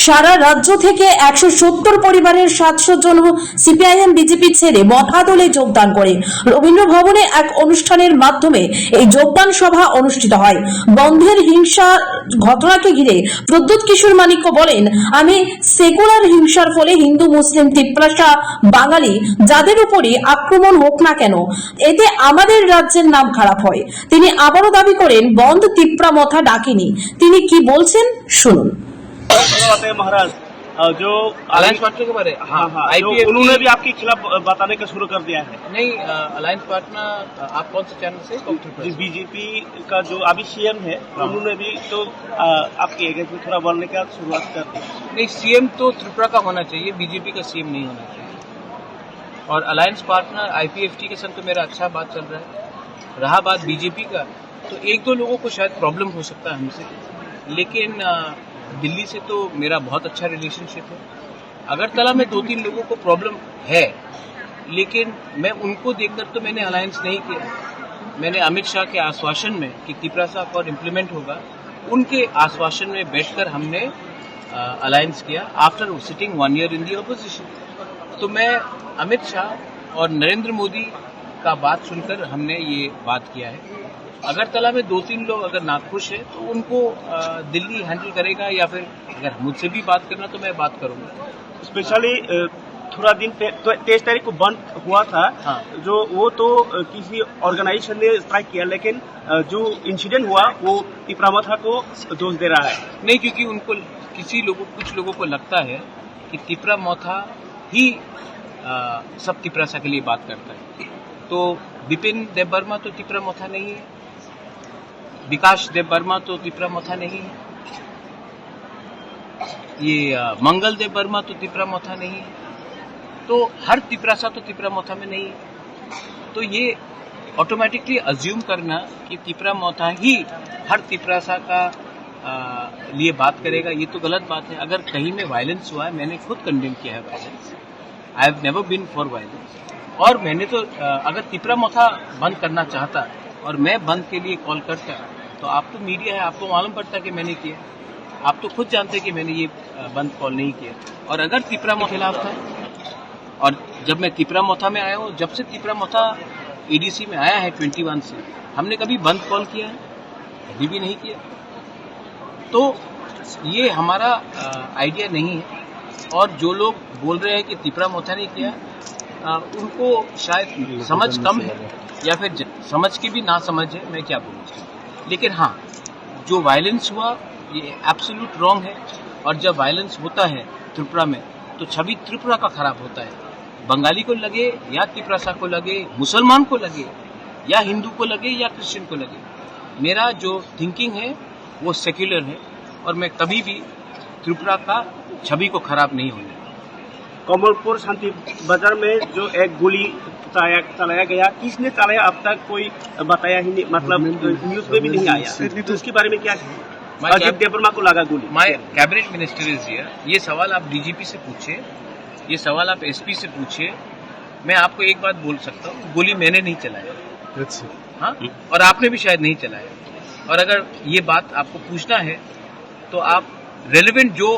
সারা রাজ্য থেকে 170 পরিবারের 700 জন সিপিআইএম বিজেপি ছেড়ে মঠা দলে যোগদান করে রবীন্দ্র ভবনে এক অনুষ্ঠানের মাধ্যমে এই যোগদান সভা অনুষ্ঠিত হয়। বন্ধের হিংসা ঘটনাকে ঘিরে প্রদ্যুৎ কিশোর মানিক্য বলেন, আমি সেকুলার হিংসার ফলে হিন্দু মুসলিম তিপ্রাসা বাঙালি যাদের উপরই আক্রমণ হোক না কেন, এতে আমাদের রাজ্যের নাম খারাপ হয়। তিনি আবারও দাবি করেন বন্ধ তিপ্রা মথা ডাকেনি। তিনি কি বলছেন শুনুন। महाराज जो अलायंस पार्टनर के बारे हाँ हाँ IPF उन्होंने भी आपके खिलाफ बताने का शुरू कर दिया है। नहीं, अलायंस पार्टनर आप कौन से चैनल से? बीजेपी का जो अभी सीएम है उन्होंने भी तो आपके अगेंस्ट में थोड़ा बोलने का शुरुआत कर दी। नहीं, सीएम तो त्रिपुरा का होना चाहिए, बीजेपी का सीएम नहीं होना चाहिए। और अलायंस पार्टनर IPFT के संग तो मेरा अच्छा बात चल रहा है। रहा बात बीजेपी का, तो एक दो लोगों को शायद प्रॉब्लम हो सकता है हमसे, लेकिन दिल्ली से तो मेरा बहुत अच्छा रिलेशनशिप है। अगरतला में 2-3 लोगों को प्रॉब्लम है, लेकिन मैं उनको देखकर तो मैंने अलायंस नहीं किया। मैंने अमित शाह के आश्वासन में कि तिप्रासा अकॉर्ड इम्प्लीमेंट होगा, उनके आश्वासन में बैठकर हमने अलायंस किया after sitting 1 year in the opposition. तो मैं अमित शाह और नरेंद्र मोदी का बात सुनकर हमने ये बात किया है। अगरतला में 2-3 लोग अगर नाखुश है तो उनको दिल्ली हैंडल करेगा, या फिर अगर मुझसे भी बात करना तो मैं बात करूंगा। स्पेशली थोड़ा दिन 23 तारीख को बंद हुआ था। हाँ। जो वो तो किसी ऑर्गेनाइजेशन ने स्ट्राइक किया, लेकिन जो इंसिडेंट हुआ वो तिप्रा मथा को दोष दे रहा है। नहीं, क्योंकि उनको कुछ लोगों को लगता है कि तिप्रा मथा ही सब तिप्रासा के लिए बात करता है। तो बिपिन देव वर्मा तो तिप्रा मथा नहीं है, विकास देव वर्मा तो तिप्रा मथा नहीं है, ये मंगल देव वर्मा तो तिप्रा मथा नहीं है, तो हर तिप्रासा तो तिप्रा मथा में नहीं है। तो ये ऑटोमेटिकली अज्यूम करना कि तिप्रा मथा ही हर तिप्रासा का लिए बात करेगा, ये तो गलत बात है। अगर कहीं में वायलेंस हुआ है, मैंने खुद कंडेम किया है violence. I have never been for violence. और मैंने तो अगर तिप्रा मथा बंद करना चाहता और मैं बंद के लिए कॉल करता, तो आप तो मीडिया है, आपको मालूम पड़ता कि मैंने किया। आप तो खुद जानते कि मैंने ये बंद कॉल नहीं किया। और अगर तिप्रा मथा खिलाफ था, और जब मैं तिप्रा मथा में आया हूँ, जब से तिप्रा मथा ADC में आया है 21 से, हमने कभी बंद कॉल किया है? कभी भी नहीं किया। तो ये हमारा आइडिया नहीं है। और जो लोग बोल रहे हैं कि तिप्रा मथा ने किया, उनको शायद समझ कम है, या फिर समझ के भी ना समझ है, मैं क्या बोलूँ। लेकिन हाँ, जो वायलेंस हुआ ये एब्सोल्यूट रॉन्ग है। और जब वायलेंस होता है त्रिपुरा में, तो छवि त्रिपुरा का खराब होता है। बंगाली को लगे या तिप्रासा को लगे, मुसलमान को लगे या हिंदू को लगे या क्रिश्चियन को लगे, मेरा जो थिंकिंग है वो सेक्युलर है, और मैं कभी भी त्रिपुरा का छवि को खराब नहीं होने। कमलपुर शांति बाजार में जो एक गोली चलाया गया, किसने चलाया अब तक कोई बताया ही नहीं, मतलब न्यूज में भी नहीं आया। तो उसके बारे में क्या अजित देववर्मा को लगा गोली? My cabinet minister is here. ये सवाल आप DGP से पूछिए, ये सवाल आप SP से पूछिए। मैं आपको एक बात बोल सकता हूँ, गोली मैंने नहीं चलाया। हाँ, और आपने भी शायद नहीं चलाया। और अगर ये बात आपको पूछना है तो आप रेलेवेंट जो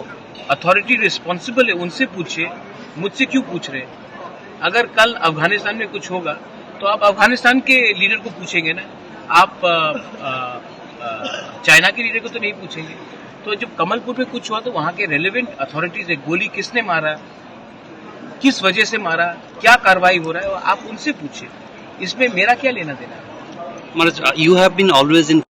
अथॉरिटी रिस्पॉन्सिबल है उनसे पूछिए, मुझसे क्यों पूछ रहे हैं? अगर कल अफगानिस्तान में कुछ होगा तो आप अफगानिस्तान के लीडर को पूछेंगे ना, आप चाइना के लीडर को तो नहीं पूछेंगे। तो जब कमलपुर में कुछ हुआ तो वहां के रेलेवेंट अथॉरिटीज है, गोली किसने मारा, किस वजह से मारा, क्या कार्रवाई हो रहा है, आप उनसे पूछिए। इसमें मेरा क्या लेना देना है? Maharaj, you have been always in